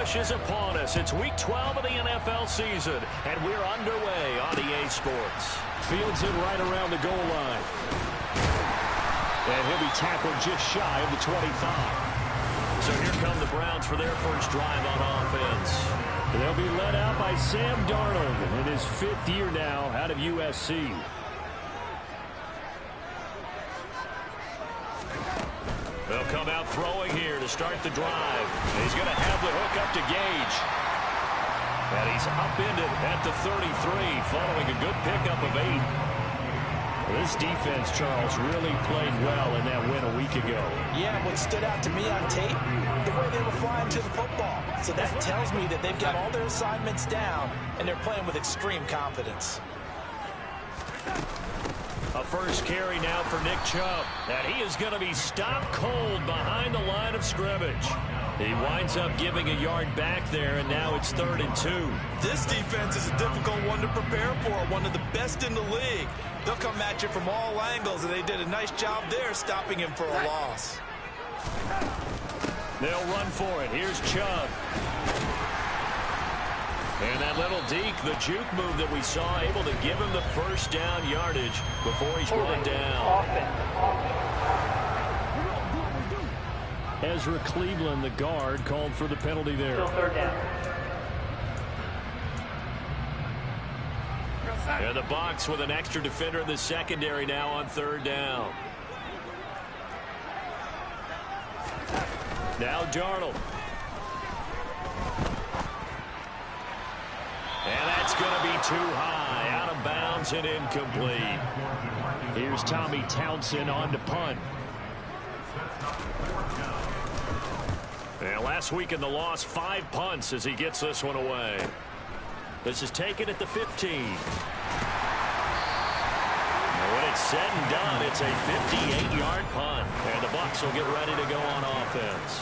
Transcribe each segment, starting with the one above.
rush is upon us. It's Week 12 of the NFL season, and we're underway on EA Sports. Fields it right around the goal line. And he'll be tackled just shy of the 25. So here come the Browns for their first drive on offense. They'll be led out by Sam Darnold in his 5th year now out of USC. They'll come out throwing here to start the drive. He's going to have the hook up to Gage. And he's upended at the 33 following a good pickup of 8. This defense, Charles, really played well in that win a week ago. Yeah, what stood out to me on tape, the way they were flying to the football. So that tells me that they've got all their assignments down, and they're playing with extreme confidence. A first carry now for Nick Chubb. And he is going to be stopped cold behind the line of scrimmage. He winds up giving a yard back there, and now it's 3rd and 2. This defense is a difficult one to prepare for, one of the best in the league. They'll come at you from all angles, and they did a nice job there stopping him for a loss. They'll run for it. Here's Chubb. And that little deke, the juke move that we saw, able to give him the first down yardage before he's brought down. Ezra Cleveland, the guard, called for the penalty there. Still 3rd down. And the box with an extra defender in the secondary now on 3rd down. Now Darnold. And that's going to be too high. Out of bounds and incomplete. Here's Tommy Townsend on to punt. And last week in the loss, 5 punts as he gets this one away. This is taken at the 15. And when it's said and done, it's a 58-yard punt. And the Bucs will get ready to go on offense.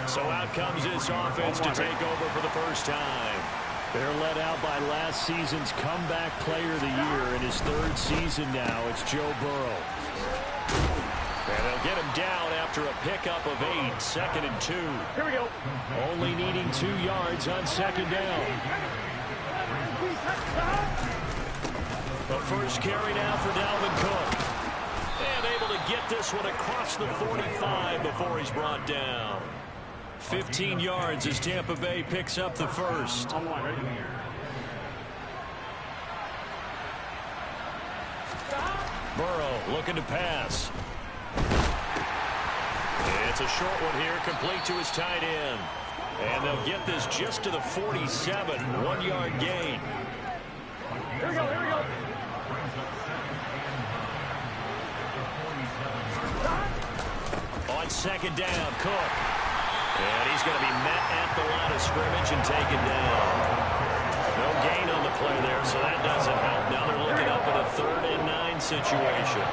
So out comes this offense to take over for the first time. They're led out by last season's comeback player of the year. In his 3rd season now, it's Joe Burrow. And they'll get him down after a pickup of 8, 2nd and 2. Here we go. Only needing 2 yards on 2nd down. The first carry now for Dalvin Cook. And able to get this one across the 45 before he's brought down. 15 yards as Tampa Bay picks up the first. Burrow looking to pass. It's a short one here, complete to his tight end. And they'll get this just to the 47, 1-yard gain. Here we go, here we go. On 2nd down, Cook. And he's going to be met at the line of scrimmage and taken down. No gain on the play there, so that doesn't help. Now they're looking up at a 3rd and 9 situation.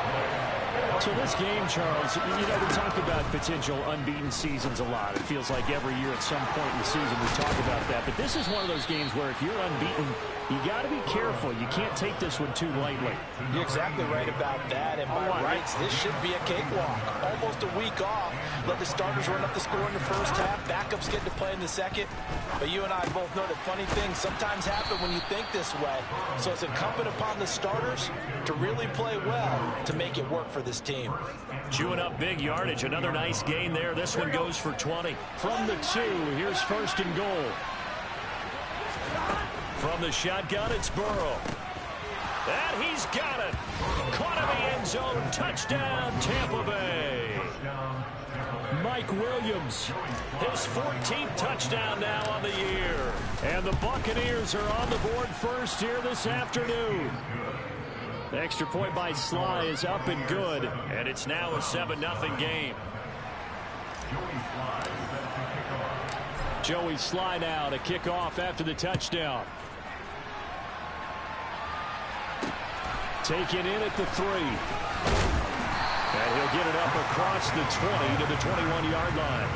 So this game, Charles, we talk about potential unbeaten seasons a lot. It feels like every year at some point in the season we talk about that. But this is one of those games where if you're unbeaten, you got to be careful. You can't take this one too lightly. You're exactly right about that. And by rights, this should be a cakewalk. Almost a week off. Let the starters run up the score in the first half. Backups get to play in the second. But you and I both know that funny things sometimes happen when you think this way. So it's incumbent upon the starters to really play well to make it work for this team. Chewing up big yardage. Another nice gain there. This one goes for 20. From the 2, here's 1st and goal. From the shotgun, it's Burrow. And he's got it. Caught in the end zone. Touchdown, Tampa Bay. Mike Williams. His 14th touchdown now on the year. And the Buccaneers are on the board first here this afternoon. The extra point by Sly is up and good. And it's now a 7-0 game. Joey Sly now to kick off after the touchdown. Taken in at the 3. And he'll get it up across the 20 to the 21-yard line.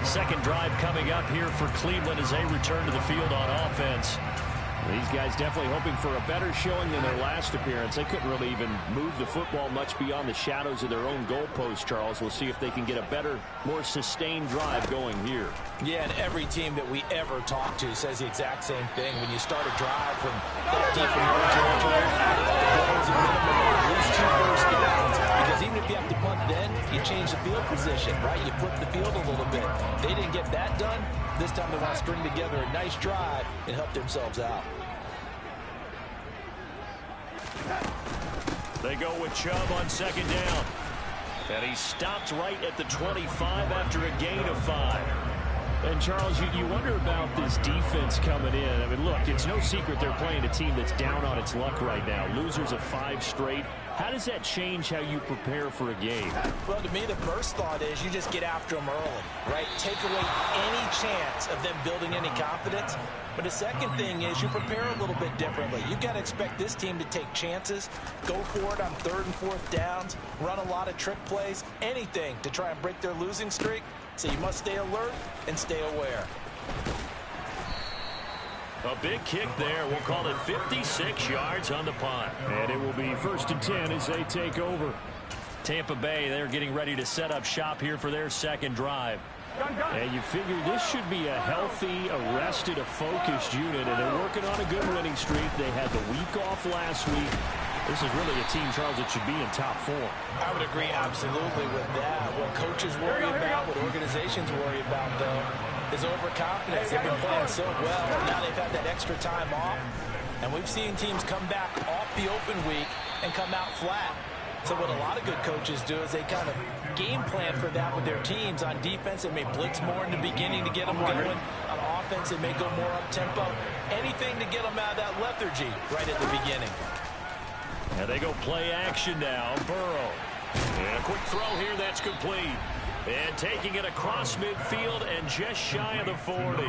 Second drive coming up here for Cleveland as they return to the field on offense. These guys definitely hoping for a better showing than their last appearance. They couldn't really even move the football much beyond the shadows of their own goalpost, Charles. We'll see if they can get a better, more sustained drive going here. Yeah, and every team that we ever talk to says the exact same thing. When you start a drive from that deep in your territory, goals are minimum, at least 2 first downs. Because even if you have to punt then, you change the field position, right? You flip the field a little bit. They didn't get that done. This time they want to string together a nice drive and help themselves out. They go with Chubb on 2nd down. And he stopped right at the 25 after a gain of 5. And, Charles, you wonder about this defense coming in. I mean, look, it's no secret they're playing a team that's down on its luck right now. Losers of 5 straight. How does that change how you prepare for a game? Well, to me, the first thought is you just get after them early, right? Take away any chance of them building any confidence. But the second thing is you prepare a little bit differently. You've got to expect this team to take chances, go for it on 3rd and 4th downs, run a lot of trick plays, anything to try and break their losing streak. So you must stay alert and stay aware. A big kick there. We'll call it 56 yards on the punt. And it will be 1st and 10 as they take over. Tampa Bay, they're getting ready to set up shop here for their 2nd drive. And you figure this should be a healthy, arrested, a focused unit, and they're working on a good winning streak. They had the week off last week. This is really a team, Charles, that should be in top form. I would agree absolutely with that. What coaches worry about, what organizations worry about, though, is overconfidence. They've been playing so well, and now they've had that extra time off. And we've seen teams come back off the open week and come out flat. So what a lot of good coaches do is they kind of game plan for that with their teams. On defense, they may blitz more in the beginning to get them going. On offense, they may go more up-tempo. Anything to get them out of that lethargy right at the beginning. And they go play action now. Burrow. And a quick throw here that's complete. And taking it across midfield and just shy of the 40.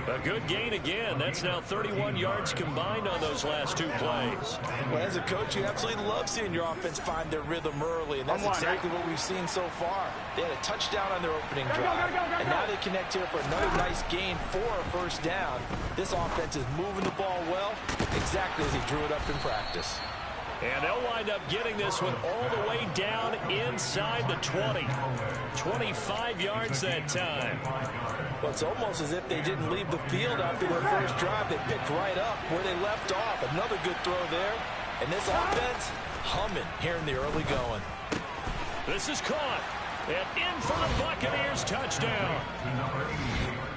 A good gain again. That's now 31 yards combined on those last 2 plays. Well, as a coach, you absolutely love seeing your offense find their rhythm early, and that's exactly what we've seen so far. They had a touchdown on their opening drive, and now they connect here for another nice gain for a 1st down. This offense is moving the ball well, exactly as he drew it up in practice. And they'll wind up getting this one all the way down inside the 20. 25 yards that time. Well, it's almost as if they didn't leave the field after their first drive. They picked right up where they left off. Another good throw there. And this offense humming here in the early going. This is caught. And in for the Buccaneers touchdown.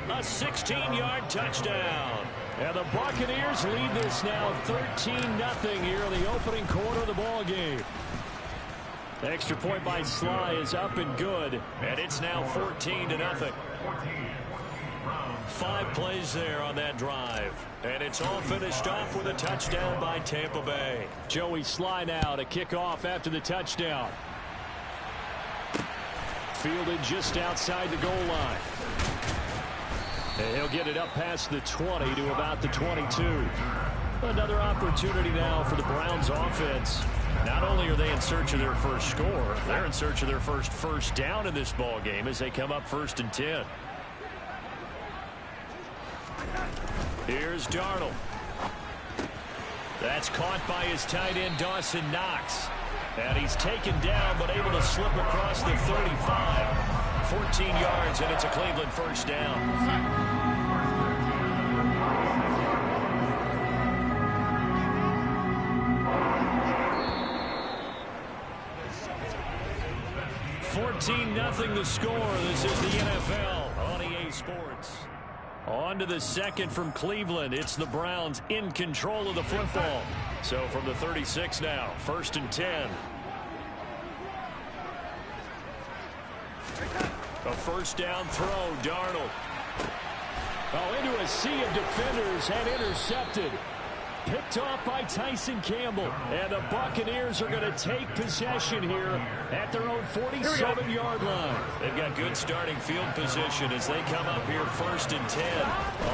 A 16-yard touchdown. And the Buccaneers lead this now 13-0 here in the opening quarter of the ball game. The extra point by Sly is up and good. And it's now 14-0. 5 plays there on that drive. And it's all finished off with a touchdown by Tampa Bay. Joey Sly now to kick off after the touchdown. Fielded just outside the goal line. And he'll get it up past the 20 to about the 22. Another opportunity now for the Browns offense. Not only are they in search of their first score, they're in search of their first down in this ball game as they come up 1st and 10. Here's Darnold. That's caught by his tight end, Dawson Knox. And he's taken down, but able to slip across the 35. 14 yards, and it's a Cleveland 1st down. Nothing the score. This is the NFL on EA Sports. On to the 2nd from Cleveland. It's the Browns in control of the football. So from the 36 now, 1st and 10. A 1st down throw, Darnold. Oh, into a sea of defenders and intercepted. Picked off by Tyson Campbell. And the Buccaneers are going to take possession here at their own 47-yard line. They've got good starting field position as they come up here 1st and 10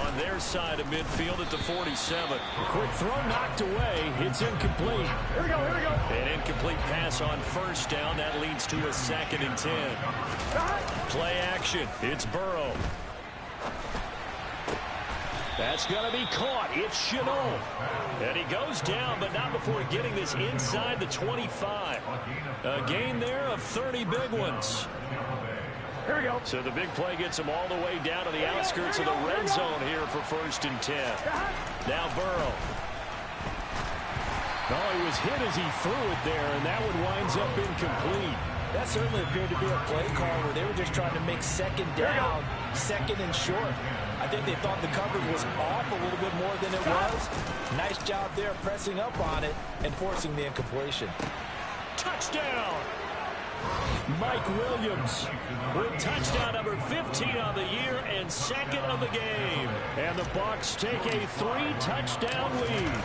on their side of midfield at the 47. A quick throw knocked away. It's incomplete. Here we go. An incomplete pass on 1st down. That leads to a 2nd and 10. Play action. It's Burrow. That's going to be caught. It's Shenault. And he goes down, but not before getting this inside the 25. A gain there of 30 big ones. Here we go. So the big play gets him all the way down to the outskirts of the red zone here for 1st and 10. Now Burrow. Oh, he was hit as he threw it there, and that one winds up incomplete. That certainly appeared to be a play call where they were just trying to make second down, second and short. I think they thought the coverage was off a little bit more than it was. Nice job there pressing up on it and forcing the incompletion. Touchdown! Mike Williams with touchdown number 15 on the year and 2nd of the game. And the Bucs take a 3-touchdown lead.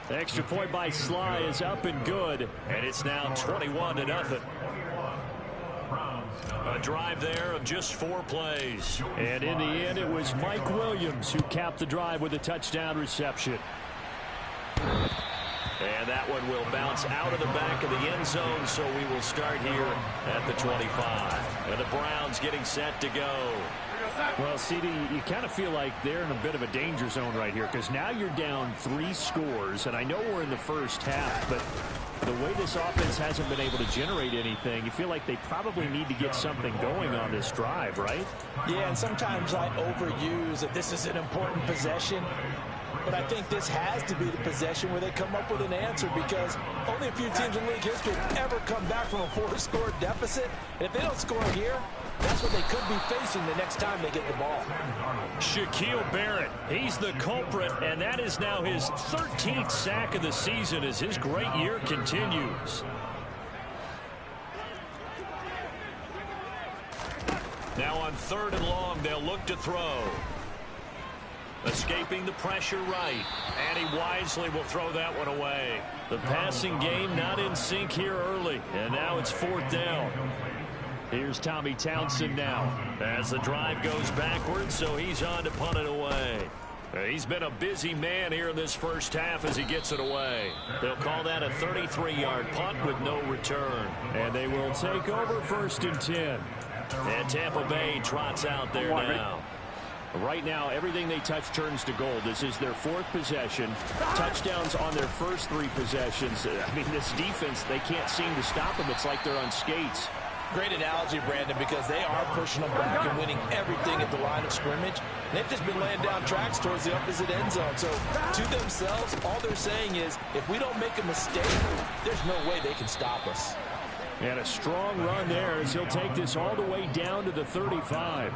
The extra point by Sly is up and good, and it's now 21-0. A drive there of just 4 plays. And in the end, it was Mike Williams who capped the drive with a touchdown reception. And that one will bounce out of the back of the end zone, so we will start here at the 25. And the Browns getting set to go. Well, CD, you kind of feel like they're in a bit of a danger zone right here because now you're down 3 scores, and I know we're in the first half, but the way this offense hasn't been able to generate anything, you feel like they probably need to get something going on this drive, right? Yeah, and sometimes I overuse that this is an important possession. But I think this has to be the possession where they come up with an answer because only a few teams in league history have ever come back from a 4-score deficit. And if they don't score here, that's what they could be facing the next time they get the ball. Shaquille Barrett, he's the culprit, and that is now his 13th sack of the season as his great year continues. Now on 3rd and long, they'll look to throw. Escaping the pressure right, and he wisely will throw that one away. The passing game not in sync here early, and now it's 4th down. Here's Tommy Townsend now as the drive goes backwards, so he's on to punt it away. He's been a busy man here in this first half as he gets it away. They'll call that a 33-yard punt with no return, and they will take over 1st and 10. And Tampa Bay trots out there now. Right now, everything they touch turns to gold. This is their 4th possession. Touchdowns on their first 3 possessions. I mean, this defense, they can't seem to stop them. It's like they're on skates. Great analogy, Brandon, because they are pushing them back and winning everything at the line of scrimmage. They've just been laying down tracks towards the opposite end zone. So, to themselves, all they're saying is, if we don't make a mistake, there's no way they can stop us. And a strong run there as he'll take this all the way down to the 35.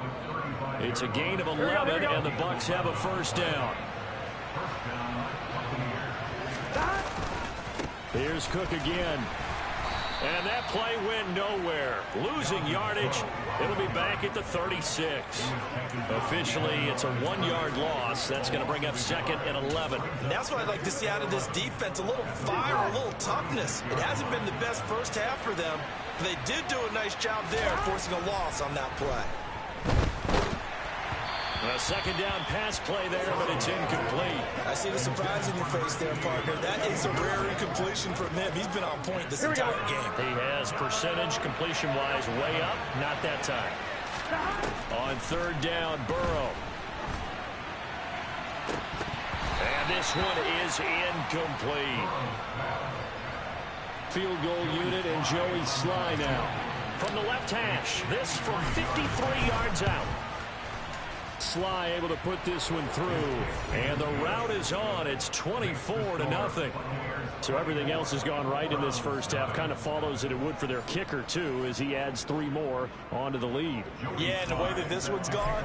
It's a gain of 11, and the Bucs have a 1st down. Here's Cook again. And that play went nowhere. Losing yardage. It'll be back at the 36. Officially, it's a 1-yard loss. That's going to bring up 2nd and 11. And that's what I'd like to see out of this defense. A little fire, a little toughness. It hasn't been the best first half for them. But they did do a nice job there, forcing a loss on that play. A 2nd down pass play there, but it's incomplete. I see the surprise in your face there, partner. That is a rare incompletion from him. He's been on point this entire game. He has percentage completion-wise way up. Not that time. On 3rd down, Burrow. And this one is incomplete. Field goal unit and Joey Sly now. From the left hash, this from 53 yards out. Sly able to put this one through, and the route is on. It's 24-0. So everything else has gone right in this first half. Kind of follows that it would for their kicker, too, as he adds 3 more onto the lead. Yeah, and the way that this one's gone,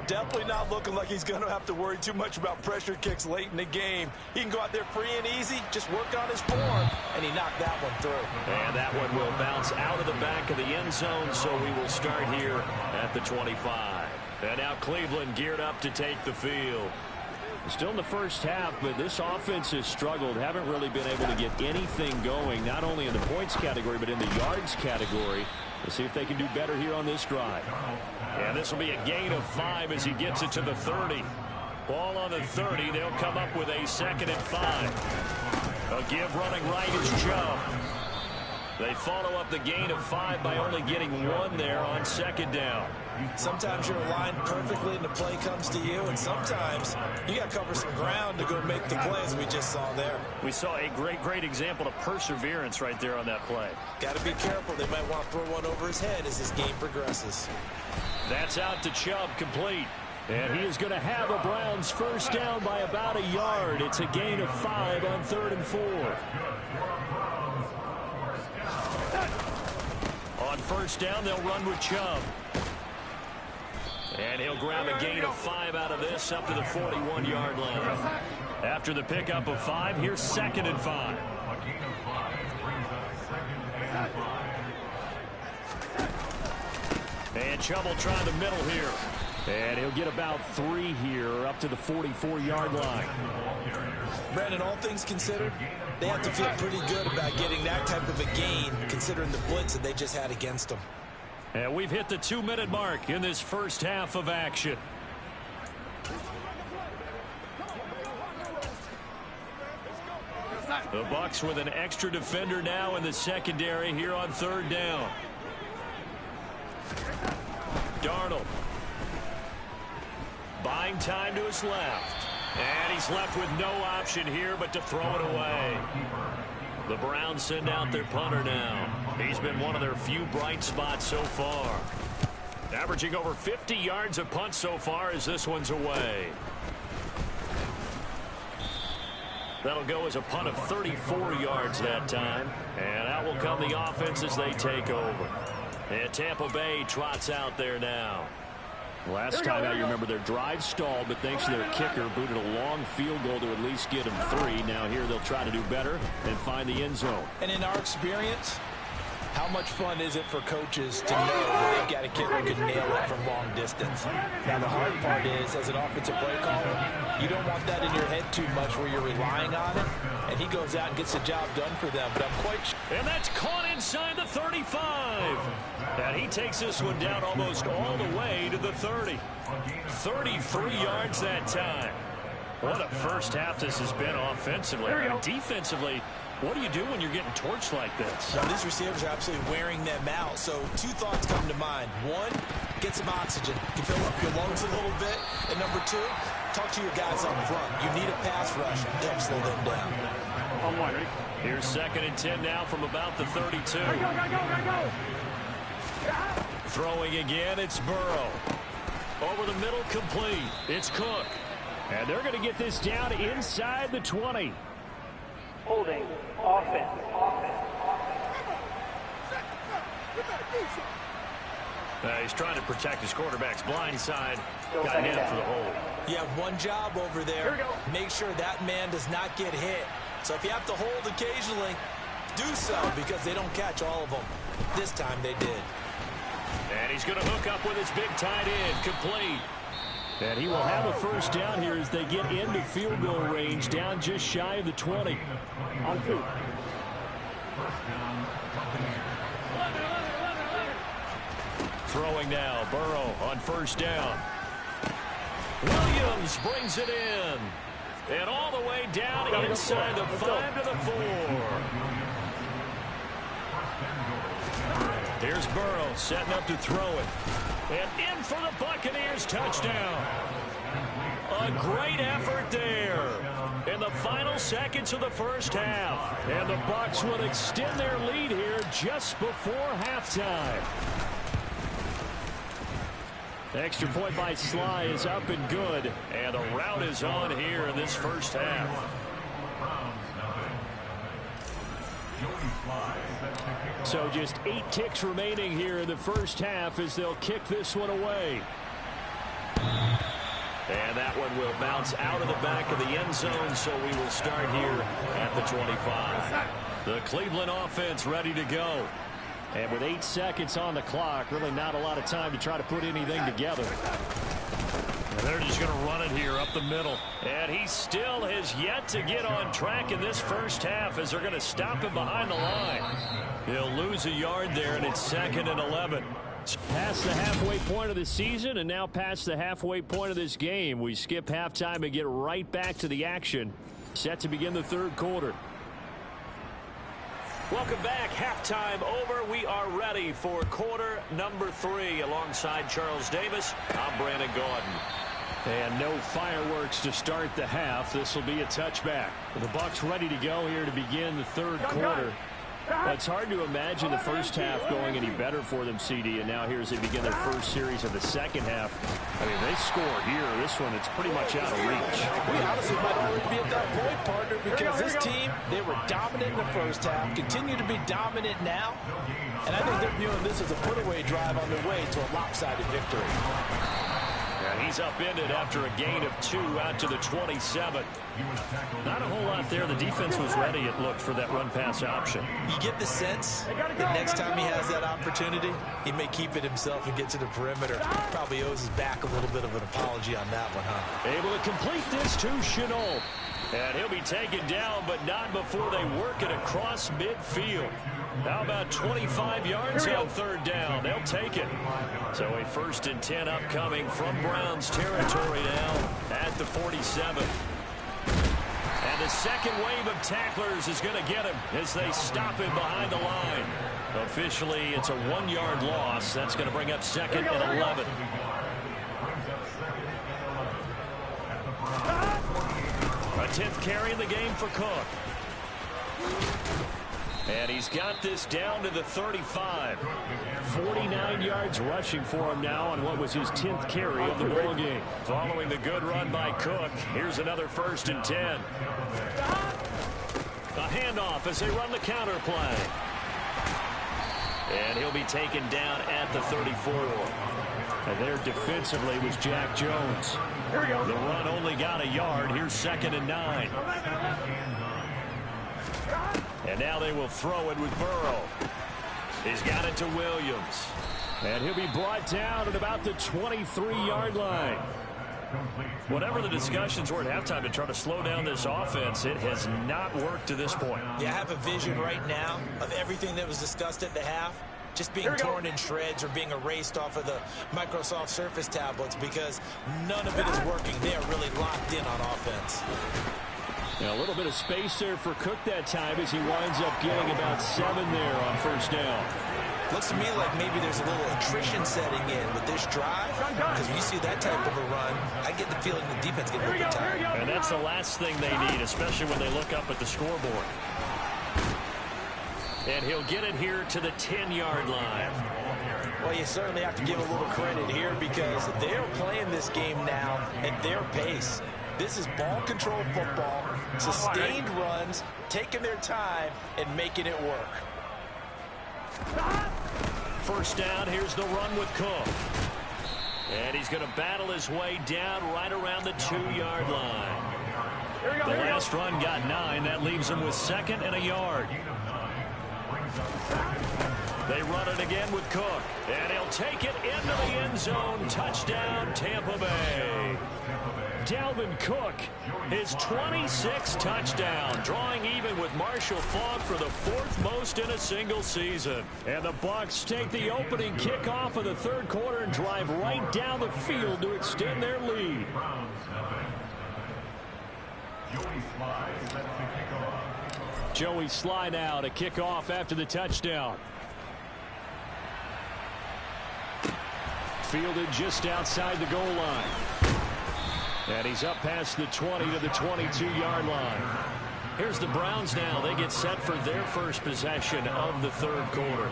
definitely not looking like he's going to have to worry too much about pressure kicks late in the game. He can go out there free and easy, just work on his form, and he knocked that one through. And that one will bounce out of the back of the end zone, so we will start here at the 25. And now Cleveland geared up to take the field. Still in the first half, but this offense has struggled. Haven't really been able to get anything going, not only in the points category, but in the yards category. We'll see if they can do better here on this drive. And this will be a gain of 5 as he gets it to the 30. Ball on the 30. They'll come up with a 2nd and 5. A give running right is Joe. They follow up the gain of 5 by only getting 1 there on 2nd down. Sometimes you're aligned perfectly and the play comes to you, and sometimes you got to cover some ground to go make the play, as we just saw there. We saw a great example of perseverance right there on that play. Got to be careful. They might want to throw one over his head as this game progresses. That's out to Chubb, complete. And he is going to have a Browns first down by about a yard. It's a gain of 5 on 3rd and 4. On first down, they'll run with Chubb. And he'll grab a gain of 5 out of this up to the 41-yard line. After the pickup of 5, here's 2nd and 5. And Chubb will try the middle here. And he'll get about 3 here up to the 44-yard line. Brandon, all things considered, they have to feel pretty good about getting that type of a gain considering the blitz that they just had against them. And we've hit the 2-minute mark in this first half of action. The Bucs with an extra defender now in the secondary here on 3rd down. Darnold. Buying time to his left. And he's left with no option here but to throw it away. The Browns send out their punter now. He's been one of their few bright spots so far. Averaging over 50 yards a punt so far as this one's away. That'll go as a punt of 34 yards that time. And out will come the offense as they take over. And Tampa Bay trots out there now. Last time out, you remember their drive stalled, but thanks to their kicker, booted a long field goal to at least get them 3. Now here they'll try to do better and find the end zone. And in our experience, how much fun is it for coaches to know that they've got a kicker who can nail it from long distance? Now, the hard part is, as an offensive play caller, you don't want that in your head too much where you're relying on it, and he goes out and gets the job done for them. But I'm quite sure. And that's caught inside the 35. And he takes this one down almost all the way to the 30. 33 yards that time. What a first half this has been offensively. And defensively, what do you do when you're getting torched like this? Now, these receivers are absolutely wearing them out. So 2 thoughts come to mind. 1, get some oxygen. You fill up your lungs a little bit. And number 2, talk to your guys up front. You need a pass rush to help slow them down. Here's 2nd and 10 now from about the 32. Go. Throwing again, it's Burrow. Over the middle, complete. It's Cook. And they're going to get this down inside the 20. Holding. Offense. He's trying to protect his quarterback's blind side. Got him for the hold. You have one job over there. Make sure that man does not get hit. So if you have to hold occasionally, do so, because they don't catch all of them. This time they did. And he's going to hook up with his big tight end, complete. And he will have a first down here as they get into field goal range, down just shy of the 20. On 2. Throwing now, Burrow on first down. Williams brings it in. And all the way down inside the 5 to the 4. Here's Burrow setting up to throw it. And in for the Buccaneers touchdown. A great effort there in the final seconds of the first half. And the Bucs will extend their lead here just before halftime. Extra point by Sly is up and good. And the rout is on here in this first half. So just 8 ticks remaining here in the first half as they'll kick this one away. And that one will bounce out of the back of the end zone, so we will start here at the 25. The Cleveland offense ready to go. And with 8 seconds on the clock, really not a lot of time to try to put anything together. And they're just going to run it here up the middle. And he still has yet to get on track in this first half as they're going to stop him behind the line. He'll lose a yard there, and it's 2nd and 11. Past the halfway point of the season and now past the halfway point of this game. We skip halftime and get right back to the action. Set to begin the third quarter. Welcome back. Halftime over. We are ready for quarter number 3. Alongside Charles Davis, I'm Brandon Gaudin. And no fireworks to start the half. This will be a touchback. The Bucs ready to go here to begin the third quarter. It's hard to imagine the first half going any better for them, CD, and now here as they begin their first series of the second half. I mean, they score here. This one, it's pretty much out of reach. We honestly might already be at that point, partner, because this team, they were dominant in the first half, continue to be dominant now, and I think they're viewing this as a put-away drive on their way to a lopsided victory. And he's upended after a gain of 2 out to the 27. Not a whole lot there. The defense was ready, it looked, for that run-pass option. You get the sense that next time he has that opportunity, he may keep it himself and get to the perimeter. Probably owes his back a little bit of an apology on that one, huh? Able to complete this to Shenault. And he'll be taken down, but not before they work it across midfield. How about 25 yards on third down? They'll take it. So a 1st and 10 upcoming from Browns territory now at the 47. And the second wave of tacklers is going to get him as they stop him behind the line. Officially, it's a 1-yard loss. That's going to bring up 2nd and 11. A 10th carry in the game for Cook. And he's got this down to the 35. 49 yards rushing for him now on what was his 10th carry of the ball game. Following the good run by Cook, here's another 1st and 10. A handoff as they run the counter play. And he'll be taken down at the 34. And there defensively was Jack Jones. The run only got a yard. Here's 2nd and 9. And now they will throw it with Burrow. He's got it to Williams. And he'll be brought down at about the 23-yard line. Whatever the discussions were at halftime to try to slow down this offense, it has not worked to this point. Yeah, I have a vision right now of everything that was discussed at the half just being torn in shreds or being erased off of the Microsoft Surface tablets because none of it is working. They are really locked in on offense. Now, a little bit of space there for Cook that time as he winds up getting about 7 there on 1st down. Looks to me like maybe there's a little attrition setting in with this drive because when you see that type of a run, I get the feeling the defense getting a little bit tired. And that's the last thing they need, especially when they look up at the scoreboard. And he'll get it here to the 10-yard line. Well, you certainly have to give a little credit here because they're playing this game now at their pace. This is ball control football, sustained runs, taking their time, and making it work. 1st down, here's the run with Cook. And he's going to battle his way down right around the 2-yard line. The last run got 9. That leaves him with 2nd and a yard. They run it again with Cook. And he'll take it into the end zone. Touchdown, Tampa Bay. Dalvin Cook, his 26th touchdown, drawing even with Marshall Faulk for the 4th most in a single season. And the Bucs take the opening kickoff of the third quarter and drive right down the field to extend their lead. Joey Slye now to kick off after the touchdown. Fielded just outside the goal line. And he's up past the 20 to the 22-yard line. Here's the Browns now. They get set for their first possession of the third quarter.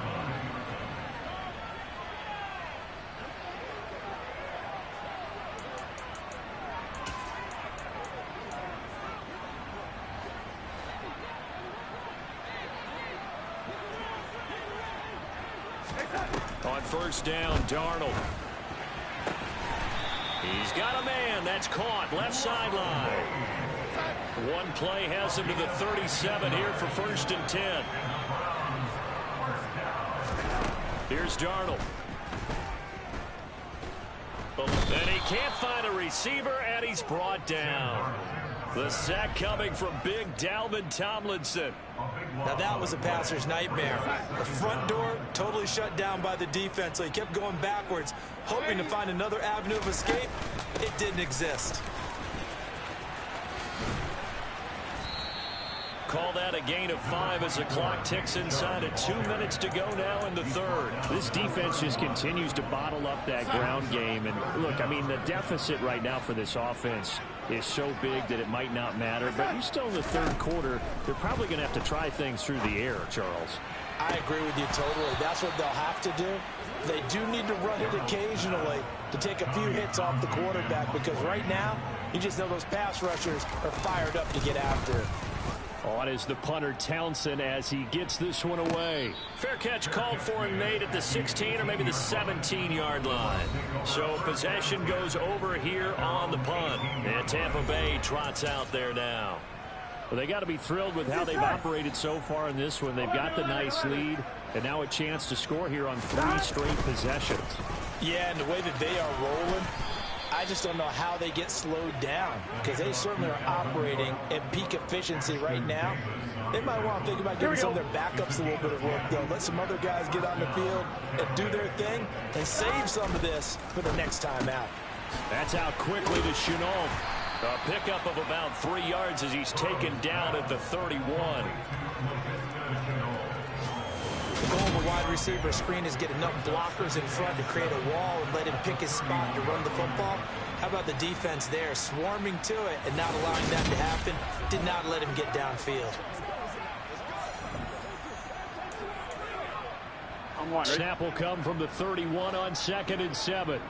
On 1st down, Darnold. He's got a man. That's caught. Left sideline. One play has him to the 37 here for 1st and 10. Here's Darnold. And he can't find a receiver, and he's brought down. The sack coming from big Dalvin Tomlinson. Now that was a passer's nightmare. The front door totally shut down by the defense, so he kept going backwards, hoping to find another avenue of escape. It didn't exist. call that a gain of 5 as the clock ticks inside at 2 minutes to go now in the third. This defense just continues to bottle up that ground game. And look, I mean, the deficit right now for this offense is so big that it might not matter. But you're still in the third quarter. They're probably going to have to try things through the air, Charles. I agree with you totally. That's what they'll have to do. They do need to run it occasionally to take a few hits off the quarterback, because right now, you just know those pass rushers are fired up to get after it. On is the punter Townsend as he gets this one away. Fair catch called for and made at the 16 or maybe the 17-yard line. So possession goes over here on the punt. And Tampa Bay trots out there now. Well, they got to be thrilled with how they've operated so far in this one. They've got the nice lead, and now a chance to score here on 3 straight possessions. Yeah, and the way that they are rolling, I just don't know how they get slowed down, because they certainly are operating at peak efficiency right now. They might want to think about giving some of their backups a little bit of work, though. Let some other guys get on the field and do their thing and save some of this for the next time out. That's out quickly to Shenault. A pickup of about 3 yards as he's taken down at the 31. The goal of a wide receiver screen is get enough blockers in front to create a wall and let him pick his spot to run the football. How about the defense there, swarming to it and not allowing that to happen? Did not let him get downfield. Snap will come from the 31 on 2nd and 7.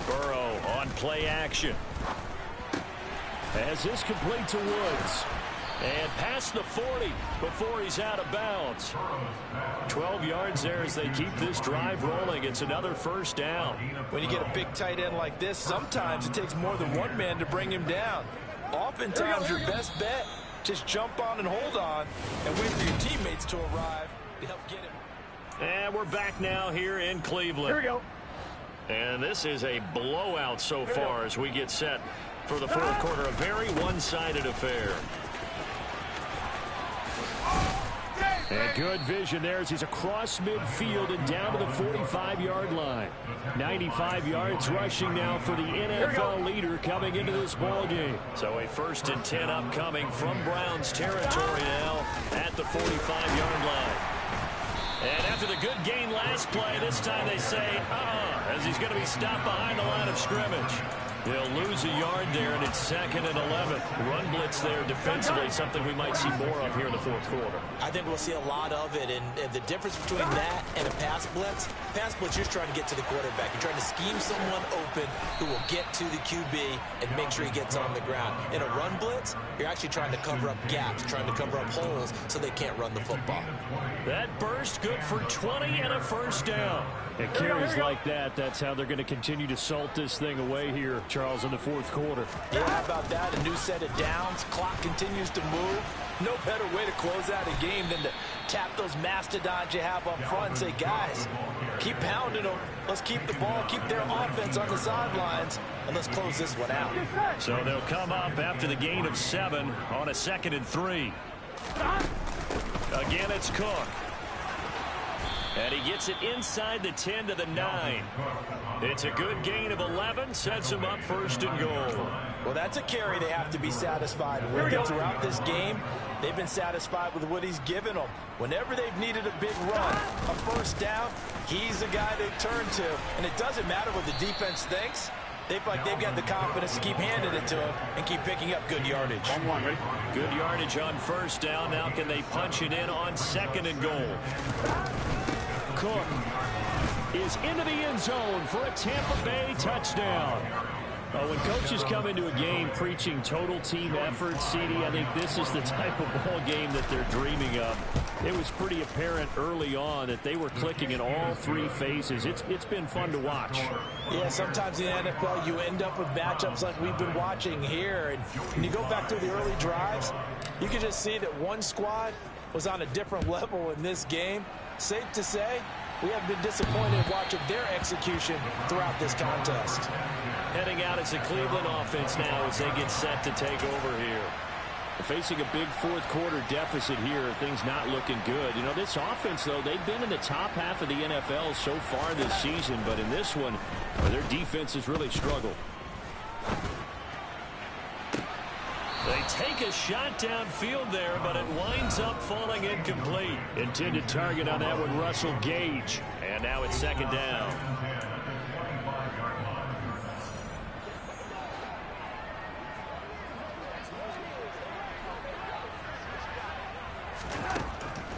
Burrow on play action. As this complete to Woods. And past the 40 before he's out of bounds. 12 yards there as they keep this drive rolling. It's another first down. When you get a big tight end like this, sometimes it takes more than one man to bring him down. Oftentimes your best bet, just jump on and hold on and wait for your teammates to arrive to help get him. And we're back now here in Cleveland. Here we go. And this is a blowout so far as we get set for the fourth quarter. A very one-sided affair. And good vision there as he's across midfield and down to the 45-yard line. 95 yards rushing now for the NFL leader coming into this ball game. So a 1st and 10 upcoming from Browns territory now at the 45-yard line. And after the good gain last play, this time they say, as he's going to be stopped behind the line of scrimmage. He'll lose a yard there, and it's 2nd and 11. Run blitz there defensively, something we might see more of here in the fourth quarter. I think we'll see a lot of it, and the difference between that and a pass blitz, you're just trying to get to the quarterback. You're trying to scheme someone open who will get to the QB and make sure he gets on the ground. In a run blitz, you're actually trying to cover up gaps, trying to cover up holes so they can't run the football. That burst good for 20 and a first down. And carries like that, that's how they're going to continue to salt this thing away here, Charles, in the fourth quarter. Yeah, how about that? A new set of downs. Clock continues to move. No better way to close out a game than to tap those mastodons you have up front and say, guys, keep pounding them. Let's keep the ball, keep their offense on the sidelines, and let's close this one out. So they'll come up after the gain of 7 on a 2nd and 3. Again, it's Cook. And he gets it inside the 10 to the 9. It's a good gain of 11, sets him up 1st and goal. Well, that's a carry they have to be satisfied with. And throughout this game, they've been satisfied with what he's given them. Whenever they've needed a big run, a first down, he's the guy they turn to. And it doesn't matter what the defense thinks. They feel like they've got the confidence to keep handing it to him and keep picking up good yardage. Good yardage on first down. Now can they punch it in on 2nd and goal? Cook is into the end zone for a Tampa Bay touchdown. When coaches come into a game preaching total team effort, CD, I think this is the type of ball game that they're dreaming of. It was pretty apparent early on that they were clicking in all 3 phases. It's been fun to watch. Yeah, sometimes in the NFL you end up with matchups like we've been watching here. And when you go back to the early drives, you can just see that one squad was on a different level in this game. Safe to say, we have been disappointed watching their execution throughout this contest. Heading out as the Cleveland offense now as they get set to take over here. Facing a big fourth quarter deficit here, things not looking good. You know, this offense, though, they've been in the top half of the NFL so far this season, but in this one, their defense has really struggled. They take a shot downfield there, but it winds up falling incomplete. Intended target on that one, Russell Gage. And now it's second down.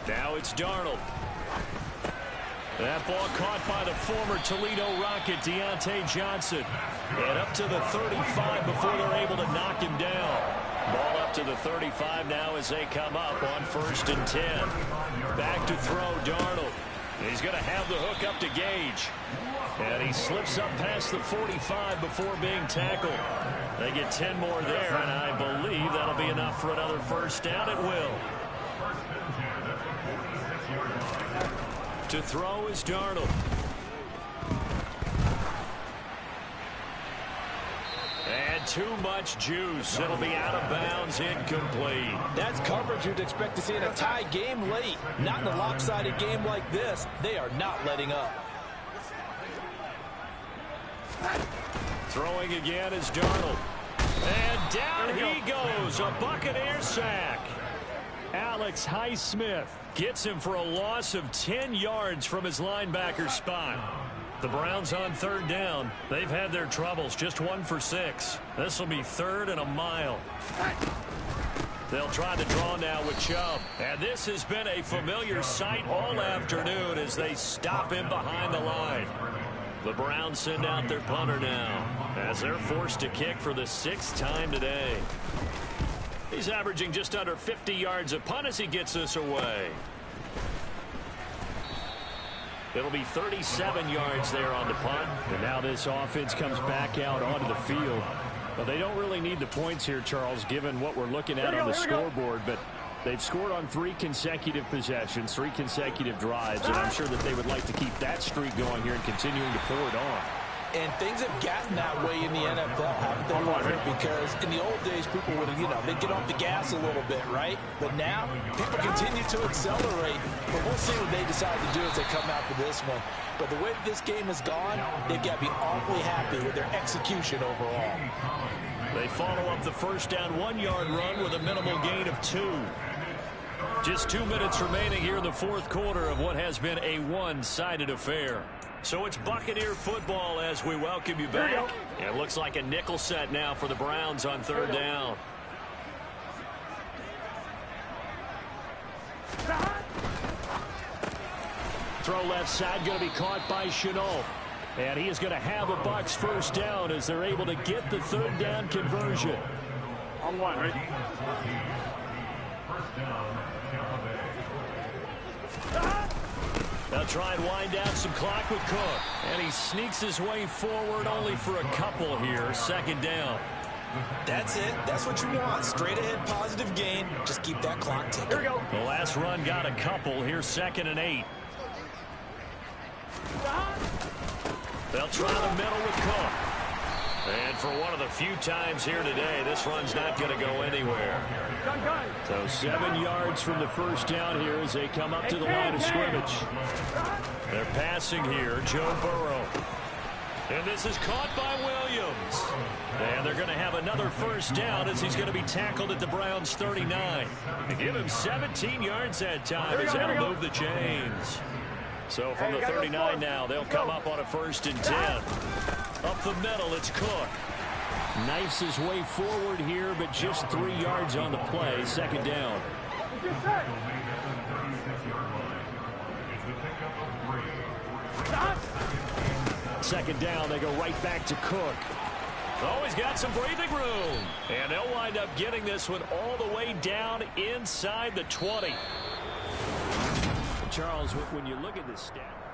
Now it's Darnold. That ball caught by the former Toledo Rocket, Deontay Johnson. And up to the 35 before they're able to knock him down. Ball up to the 35 now as they come up on 1st and 10. Back to throw, Darnold. He's going to have the hook up to Gage. And he slips up past the 45 before being tackled. They get 10 more there, and I believe that'll be enough for another first down. It will. To throw is Darnold. And too much juice. It'll be out of bounds, incomplete. That's coverage you'd expect to see in a tie game late. Not in a lopsided game like this. They are not letting up. Throwing again is Darnold. And down he goes. A Buccaneer sack. Alex Highsmith gets him for a loss of 10 yards from his linebacker spot. The Browns on 3rd down. They've had their troubles. Just 1 for 6. This will be 3rd and a mile. They'll try the draw now with Chubb. And this has been a familiar sight all afternoon as they stop him behind the line. The Browns send out their punter now as they're forced to kick for the 6th time today. He's averaging just under 50 yards a punt as he gets this away. It'll be 37 yards there on the punt. And now this offense comes back out onto the field. Well, they don't really need the points here, Charles, given what we're looking at on the scoreboard. But they've scored on 3 consecutive possessions, 3 consecutive drives. And I'm sure that they would like to keep that streak going here and continuing to pour it on. And things have gotten that way in the NFL, haven't they, partner? Because in the old days, people would, they'd get off the gas a little bit, right? But now, people continue to accelerate. But we'll see what they decide to do as they come out for this one. But the way this game has gone, they've got to be awfully happy with their execution overall. They follow up the first down 1-yard run with a minimal gain of 2. Just 2 minutes remaining here in the 4th quarter of what has been a one-sided affair. So it's Buccaneer football as we welcome you back. And it looks like a nickel set now for the Browns on 3rd down. Throw left side going to be caught by Shenault. And he is going to have a Bucs first down as they're able to get the 3rd down conversion. On 1, right? They'll try and wind down some clock with Cook. And he sneaks his way forward only for a couple here. 2nd down. That's it. That's what you want. Straight ahead, positive gain. Just keep that clock ticking. Here we go. The last run got a couple. Here's 2nd and 8. They'll try the middle with Cook. And for one of the few times here today, this run's not going to go anywhere. So 7 yards from the first down here as they come up to the line of scrimmage. They're passing here, Joe Burrow. And this is caught by Williams. And they're going to have another first down as he's going to be tackled at the Browns' 39. They give him 17 yards that time as that'll move the chains. So from the 39 now, they'll come up on a 1st and 10. Up the middle, it's Cook. Knifes his way forward here, but just 3 yards on the play. 2nd down. 2nd down, they go right back to Cook. Oh, he's got some breathing room. And they'll wind up getting this one all the way down inside the 20. Charles, when you look at this stat...